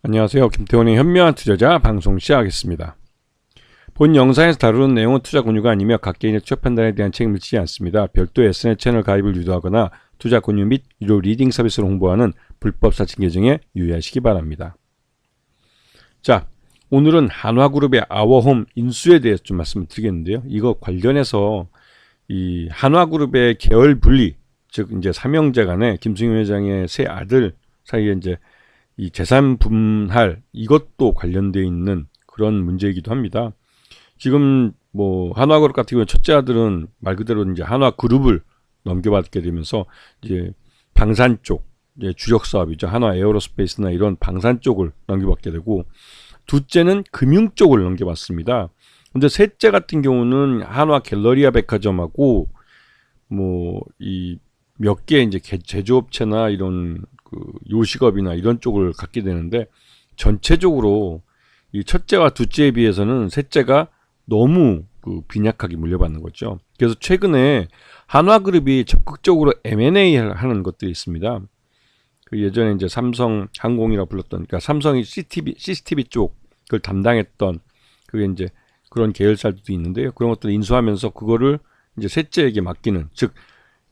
안녕하세요. 김태원의 현명한 투자자 방송 시작하겠습니다. 본 영상에서 다루는 내용은 투자 권유가 아니며 각 개인의 투자 판단에 대한 책임을 지지 않습니다. 별도 SNS 채널 가입을 유도하거나 투자 권유 및 유료 리딩 서비스를 홍보하는 불법 사칭 계정에 유의하시기 바랍니다. 자, 오늘은 한화그룹의 아워홈 인수에 대해서 좀 말씀을 드리겠는데요. 이거 관련해서 이 한화그룹의 계열 분리, 즉 이제 삼형제 간에 김승용 회장의 세 아들 사이에 이제 이 재산 분할 이것도 관련되어 있는 그런 문제이기도 합니다. 지금 뭐 한화그룹 같은 경우는 첫째 아들은 말 그대로 이제 한화그룹을 넘겨받게 되면서 이제 방산 쪽, 이제 주력 사업이죠. 한화 에어로스페이스나 이런 방산 쪽을 넘겨받게 되고, 둘째는 금융 쪽을 넘겨받습니다. 근데 셋째 같은 경우는 한화 갤러리아 백화점하고 뭐 이 몇 개 이제 제조업체나 이런 그 요식업이나 이런 쪽을 갖게 되는데, 전체적으로 이 첫째와 둘째에 비해서는 셋째가 너무 그 빈약하게 물려받는 거죠. 그래서 최근에 한화그룹이 적극적으로 M&A 하는 것들이 있습니다. 그 예전에 이제 삼성항공이라 불렀던, 그러니까 삼성이 CCTV 쪽을 담당했던 그게 이제 그런 계열사들도 있는데요. 그런 것들을 인수하면서 그거를 이제 셋째에게 맡기는, 즉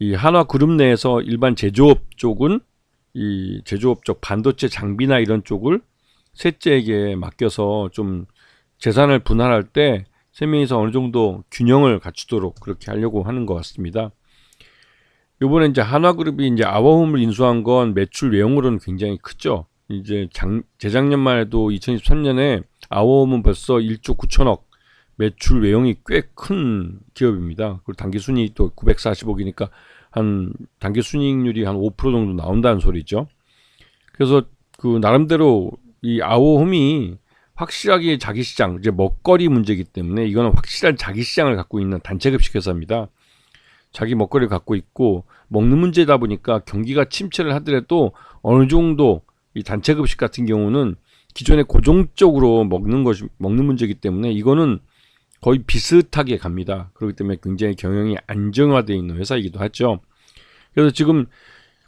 이 한화그룹 내에서 일반 제조업 쪽은 이 제조업 쪽 반도체 장비나 이런 쪽을 셋째에게 맡겨서 좀 재산을 분할할 때 세 명이서 어느 정도 균형을 갖추도록 그렇게 하려고 하는 것 같습니다. 이번에 이제 한화그룹이 이제 아워홈을 인수한 건 매출 외형으로는 굉장히 크죠. 이제 재작년만 해도 2023년에 아워홈은 벌써 1조 9천억 매출 외형이 꽤 큰 기업입니다. 그리고 당기순이익 또 940억이니까 한 당기순이익률이 한 5% 정도 나온다는 소리죠. 그래서 그 나름대로 이 아워홈이 확실하게 자기 시장, 이제 먹거리 문제이기 때문에 이거는 확실한 자기 시장을 갖고 있는 단체급식 회사입니다. 자기 먹거리를 갖고 있고 먹는 문제다 보니까 경기가 침체를 하더라도 어느 정도 이 단체급식 같은 경우는 기존에 고정적으로 먹는 문제이기 때문에 이거는 거의 비슷하게 갑니다. 그렇기 때문에 굉장히 경영이 안정화되어 있는 회사이기도 하죠. 그래서 지금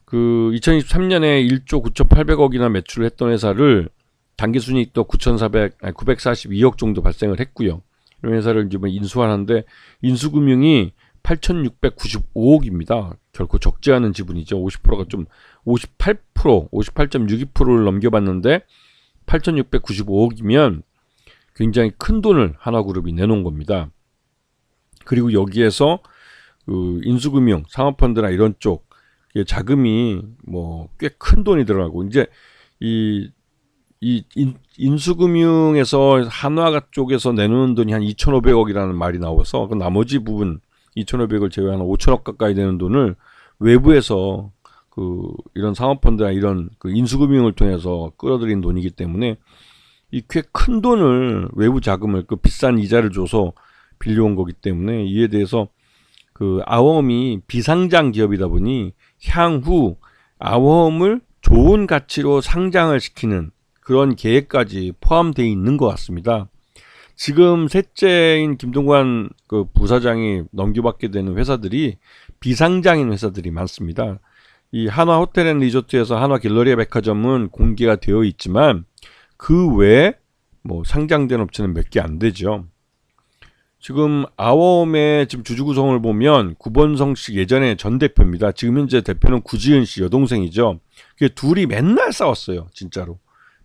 그 2023년에 1조 9,800억이나 매출을 했던 회사를 당기순이익도 942억 정도 발생을 했고요. 이런 회사를 이제 인수하는데 인수금융이 8,695억입니다. 결코 적지 않은 지분이죠. 50%가 좀 58.62%를 넘겨봤는데 8,695억이면 굉장히 큰 돈을 한화그룹이 내놓은 겁니다. 그리고 여기에서 그 인수금융, 상업펀드나 이런 쪽 자금이 뭐 꽤 큰 돈이 들어가고, 이제 이 인수금융에서 한화 쪽에서 내놓는 돈이 한 2,500억이라는 말이 나와서 그 나머지 부분 2,500을 제외한 5천억 가까이 되는 돈을 외부에서 그 이런 상업펀드나 이런 그 인수금융을 통해서 끌어들인 돈이기 때문에 이 꽤 큰 돈을 외부 자금을 그 비싼 이자를 줘서 빌려온 거기 때문에 이에 대해서 그 아워홈이 비상장 기업이다 보니 향후 아워홈을 좋은 가치로 상장을 시키는 그런 계획까지 포함되어 있는 것 같습니다. 지금 셋째인 김동관 그 부사장이 넘겨받게 되는 회사들이 비상장인 회사들이 많습니다. 이 한화 호텔 앤 리조트에서 한화 갤러리아 백화점은 공개가 되어 있지만 그 외에 뭐 상장된 업체는 몇 개 안 되죠. 지금 아워홈의 지금 주주 구성을 보면 구본성 씨 예전에 전 대표입니다. 지금 현재 대표는 구지은 씨 여동생이죠. 둘이 맨날 싸웠어요. 진짜로.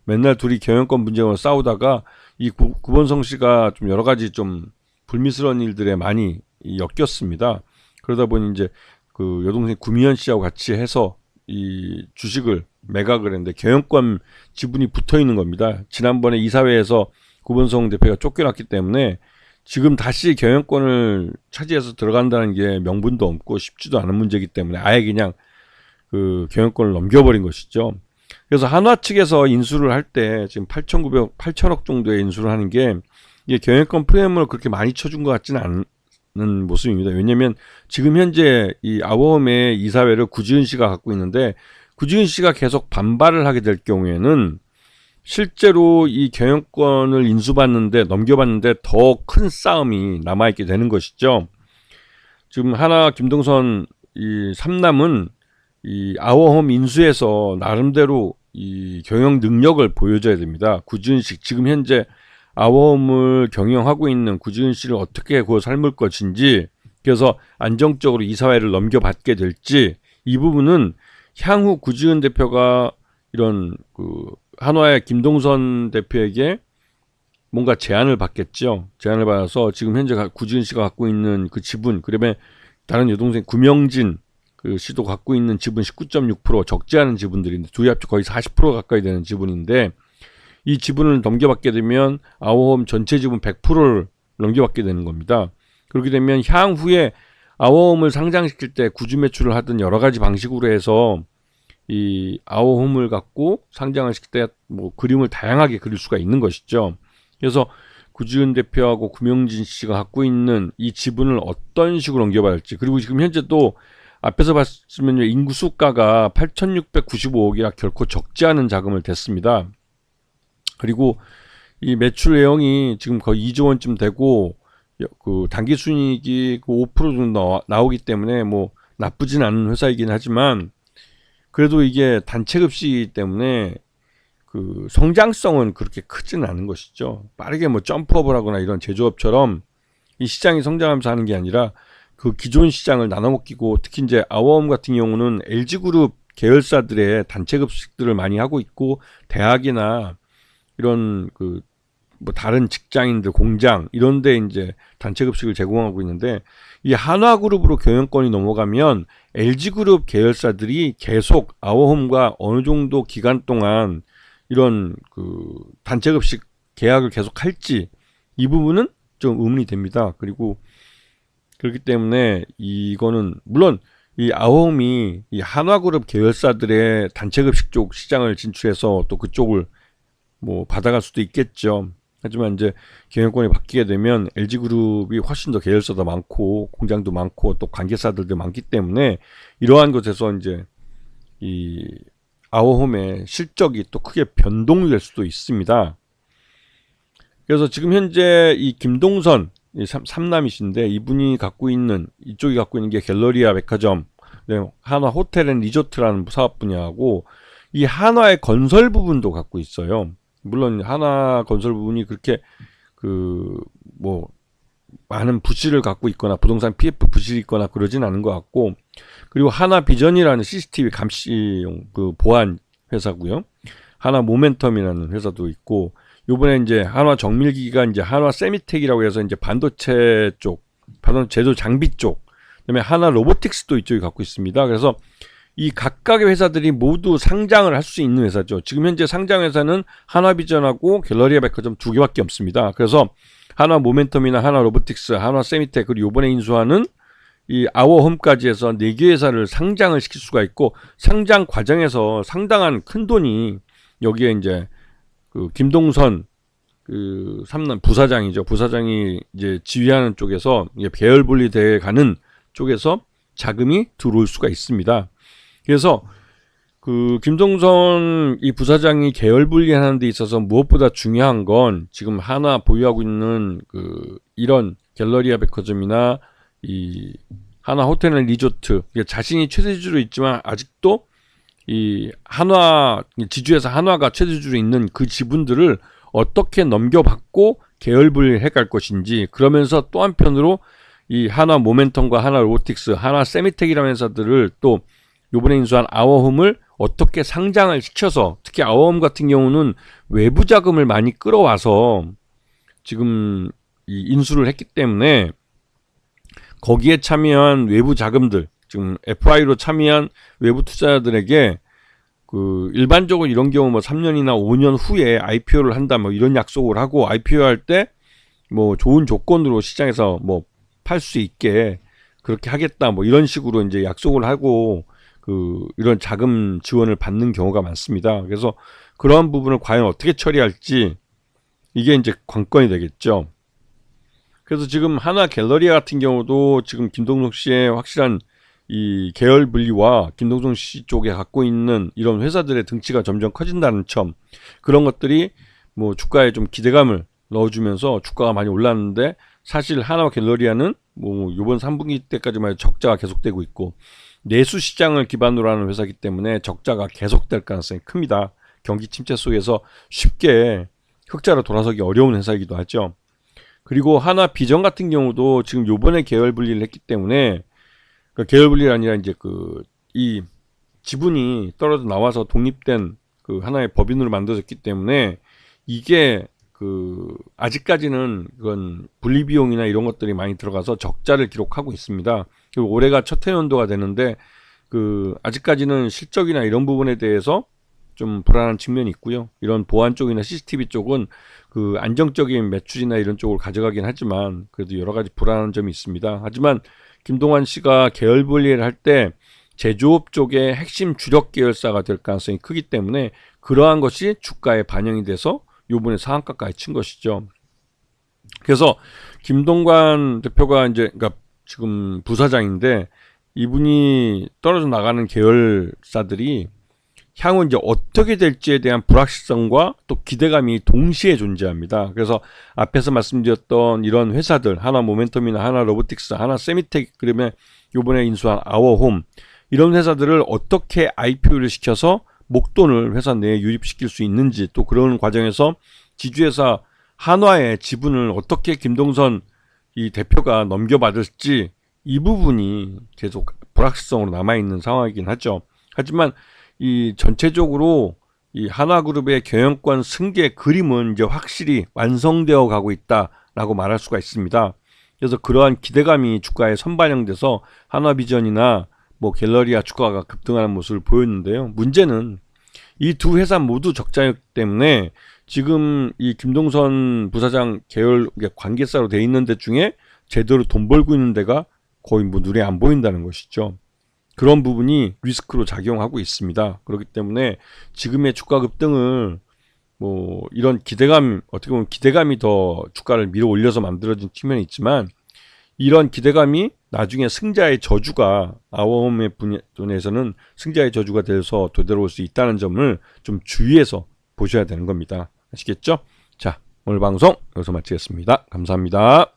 맨날 둘이 경영권 문제로 싸우다가 이 구본성 씨가 좀 여러 가지 좀 불미스러운 일들에 많이 엮였습니다. 그러다 보니 이제 그 여동생 구미연 씨하고 같이 해서 이 주식을 매각을 했는데 경영권 지분이 붙어 있는 겁니다. 지난번에 이사회에서 구본성 대표가 쫓겨났기 때문에 지금 다시 경영권을 차지해서 들어간다는 게 명분도 없고 쉽지도 않은 문제이기 때문에 아예 그냥 그 경영권을 넘겨버린 것이죠. 그래서 한화 측에서 인수를 할 때 지금 8천억 정도의 인수를 하는 게 이게 경영권 프리미엄을 그렇게 많이 쳐준 것 같지는 않은 모습입니다. 왜냐하면 지금 현재 이 아워홈의 이사회를 구지은 씨가 갖고 있는데 구지은 씨가 계속 반발을 하게 될 경우에는 실제로 이 경영권을 인수받는데 넘겨받는데 더 큰 싸움이 남아있게 되는 것이죠. 지금 한화 김동선 이 삼남은 이 아워홈 인수에서 나름대로 이 경영 능력을 보여줘야 됩니다. 구지은 씨, 지금 현재 아워홈을 경영하고 있는 구지은 씨를 어떻게 그 삶을 것인지, 그래서 안정적으로 이사회를 넘겨받게 될지, 이 부분은 향후 구지은 대표가 이런 한화의 김동선 대표에게 뭔가 제안을 받겠죠. 제안을 받아서 지금 현재 구지은 씨가 갖고 있는 그 지분, 그러면 다른 여동생 구명진 그 씨도 갖고 있는 지분 19.6%, 적지 않은 지분들인데 둘이 합쳐 거의 40% 가까이 되는 지분인데, 이 지분을 넘겨받게 되면 아워홈 전체 지분 100%를 넘겨받게 되는 겁니다. 그렇게 되면 향후에 아워홈을 상장시킬 때 구주 매출을 하든 여러 가지 방식으로 해서 이 아워홈을 갖고 상장을 시킬 때 뭐 그림을 다양하게 그릴 수가 있는 것이죠. 그래서 구지은 대표하고 구명진 씨가 갖고 있는 이 지분을 어떤 식으로 넘겨받을지, 그리고 지금 현재 또 앞에서 봤으면 인구 수가가 8,695억이라 결코 적지 않은 자금을 댔습니다. 그리고 이 매출 내용이 지금 거의 2조 원쯤 되고 그 단기 순이익이 5% 정도 나오기 때문에 뭐 나쁘진 않은 회사이긴 하지만, 그래도 이게 단체급식이기 때문에 그 성장성은 그렇게 크지는 않은 것이죠. 빠르게 뭐 점프업을 하거나 이런 제조업처럼 이 시장이 성장하면서 하는 게 아니라 그 기존 시장을 나눠먹기고, 특히 이제 아워홈 같은 경우는 LG그룹 계열사들의 단체급식들을 많이 하고 있고, 대학이나 이런 그 뭐 다른 직장인들 공장 이런 데 이제 단체급식을 제공하고 있는데, 이 한화그룹으로 경영권이 넘어가면 LG그룹 계열사들이 계속 아워홈과 어느 정도 기간 동안 이런 그 단체급식 계약을 계속 할지, 이 부분은 좀 의문이 됩니다. 그리고 그렇기 때문에 이거는 물론 이 아워홈이 이 한화그룹 계열사들의 단체급식 쪽 시장을 진출해서 또 그쪽을 뭐 받아갈 수도 있겠죠. 하지만 이제 경영권이 바뀌게 되면 LG그룹이 훨씬 더 계열사도 많고 공장도 많고 또 관계사들도 많기 때문에 이러한 것에서 이제 이 아워홈의 실적이 또 크게 변동이 될 수도 있습니다. 그래서 지금 현재 이 김동선 삼남이신데, 이분이 갖고 있는, 이쪽이 갖고 있는 게 갤러리아 백화점, 한화 호텔 앤 리조트라는 사업 분야하고 이 한화의 건설 부분도 갖고 있어요. 물론 한화 건설 부분이 그렇게 그 뭐 많은 부실을 갖고 있거나 부동산 PF 부실이 있거나 그러진 않은 것 같고, 그리고 하나 비전이라는 CCTV 감시용 그 보안 회사고요. 하나 모멘텀이라는 회사도 있고, 요번에 이제 한화 정밀기기가 이제 한화 세미텍이라고 해서 이제 반도체 쪽, 반도체 제조 장비 쪽, 그다음에 하나 로보틱스도 이쪽에 갖고 있습니다. 그래서 이 각각의 회사들이 모두 상장을 할 수 있는 회사죠. 지금 현재 상장 회사는 한화비전하고 갤러리아 백화점 두 개밖에 없습니다. 그래서 한화 모멘텀이나 한화 로보틱스, 한화 세미텍, 그리고 이번에 인수하는 이 아워홈까지 해서 4개 회사를 상장을 시킬 수가 있고, 상장 과정에서 상당한 큰 돈이 여기에 이제 그 김동선 그 삼남 부사장이죠. 부사장이 이제 지휘하는 쪽에서 이게 배열 분리돼 가는 쪽에서 자금이 들어올 수가 있습니다. 그래서 그 김동선 이 부사장이 계열 분리하는 데 있어서 무엇보다 중요한 건, 지금 하나 보유하고 있는 그 이런 갤러리아 백화점이나 이 하나 호텔 앤 리조트, 자신이 최대주주로 있지만 아직도 이 한화 지주에서 한화가 최대주주로 있는 그 지분들을 어떻게 넘겨받고 계열 분리해 갈 것인지, 그러면서 또 한편으로 이 하나 모멘텀과 하나 로보틱스, 하나 세미텍이라는 회사들을 또 요번에 인수한 아워홈을 어떻게 상장을 시켜서, 특히 아워홈 같은 경우는 외부 자금을 많이 끌어와서 지금 이 인수를 했기 때문에 거기에 참여한 외부 자금들, 지금 FI로 참여한 외부 투자자들에게 그 일반적으로 이런 경우 뭐 3년이나 5년 후에 IPO를 한다 뭐 이런 약속을 하고, IPO 할 때 뭐 좋은 조건으로 시장에서 뭐 팔 수 있게 그렇게 하겠다 뭐 이런 식으로 이제 약속을 하고 그 이런 자금 지원을 받는 경우가 많습니다. 그래서 그러한 부분을 과연 어떻게 처리할지, 이게 이제 관건이 되겠죠. 그래서 지금 하나 갤러리아 같은 경우도 지금 김동석 씨의 확실한 이 계열 분리와 김동석 씨 쪽에 갖고 있는 이런 회사들의 등치가 점점 커진다는 점, 그런 것들이 뭐 주가에 좀 기대감을 넣어주면서 주가가 많이 올랐는데, 사실 하나 갤러리아는 뭐 이번 3분기 때까지만 해도 적자가 계속되고 있고, 내수 시장을 기반으로 하는 회사이기 때문에 적자가 계속될 가능성이 큽니다. 경기 침체 속에서 쉽게 흑자로 돌아서기 어려운 회사이기도 하죠. 그리고 하나 비전 같은 경우도 지금 요번에 계열 분리를 했기 때문에, 그 계열 분리가 아니라 이제 이 지분이 떨어져 나와서 독립된 그 하나의 법인으로 만들어졌기 때문에, 이게 아직까지는 그건 분리 비용이나 이런 것들이 많이 들어가서 적자를 기록하고 있습니다. 그리고 올해가 첫 해연도가 되는데, 아직까지는 실적이나 이런 부분에 대해서 좀 불안한 측면이 있고요. 이런 보안 쪽이나 CCTV 쪽은 안정적인 매출이나 이런 쪽을 가져가긴 하지만 그래도 여러 가지 불안한 점이 있습니다. 하지만 김동완 씨가 계열 분리를 할 때 제조업 쪽의 핵심 주력 계열사가 될 가능성이 크기 때문에 그러한 것이 주가에 반영이 돼서 요번에 상한가까지 친 것이죠. 그래서 김동관 대표가 이제 지금 부사장인데, 이분이 떨어져 나가는 계열사들이 향후 이제 어떻게 될지에 대한 불확실성과 또 기대감이 동시에 존재합니다. 그래서 앞에서 말씀드렸던 이런 회사들, 하나 모멘텀이나 하나 로보틱스, 하나 세미텍, 그러면 요번에 인수한 아워홈, 이런 회사들을 어떻게 IPO를 시켜서 목돈을 회사 내에 유입시킬 수 있는지, 또 그런 과정에서 지주회사 한화의 지분을 어떻게 김동선 이 대표가 넘겨받을지, 이 부분이 계속 불확실성으로 남아있는 상황이긴 하죠. 하지만 이 전체적으로 이 한화그룹의 경영권 승계 그림은 이제 확실히 완성되어 가고 있다라고 말할 수가 있습니다. 그래서 그러한 기대감이 주가에 선반영돼서 한화비전이나 뭐 갤러리아 주가가 급등하는 모습을 보였는데요. 문제는 이 두 회사 모두 적자였기 때문에 지금 이 김동선 부사장 계열 관계사로 돼 있는 데 중에 제대로 돈 벌고 있는 데가 거의 뭐 눈에 안 보인다는 것이죠. 그런 부분이 리스크로 작용하고 있습니다. 그렇기 때문에 지금의 주가 급등을 뭐 이런 기대감, 어떻게 보면 기대감이 더 주가를 밀어 올려서 만들어진 측면이 있지만, 이런 기대감이 나중에 승자의 저주가, 아워홈의 분야에서는 승자의 저주가 돼서 되돌아올 수 있다는 점을 좀 주의해서 보셔야 되는 겁니다. 아시겠죠? 자, 오늘 방송 여기서 마치겠습니다. 감사합니다.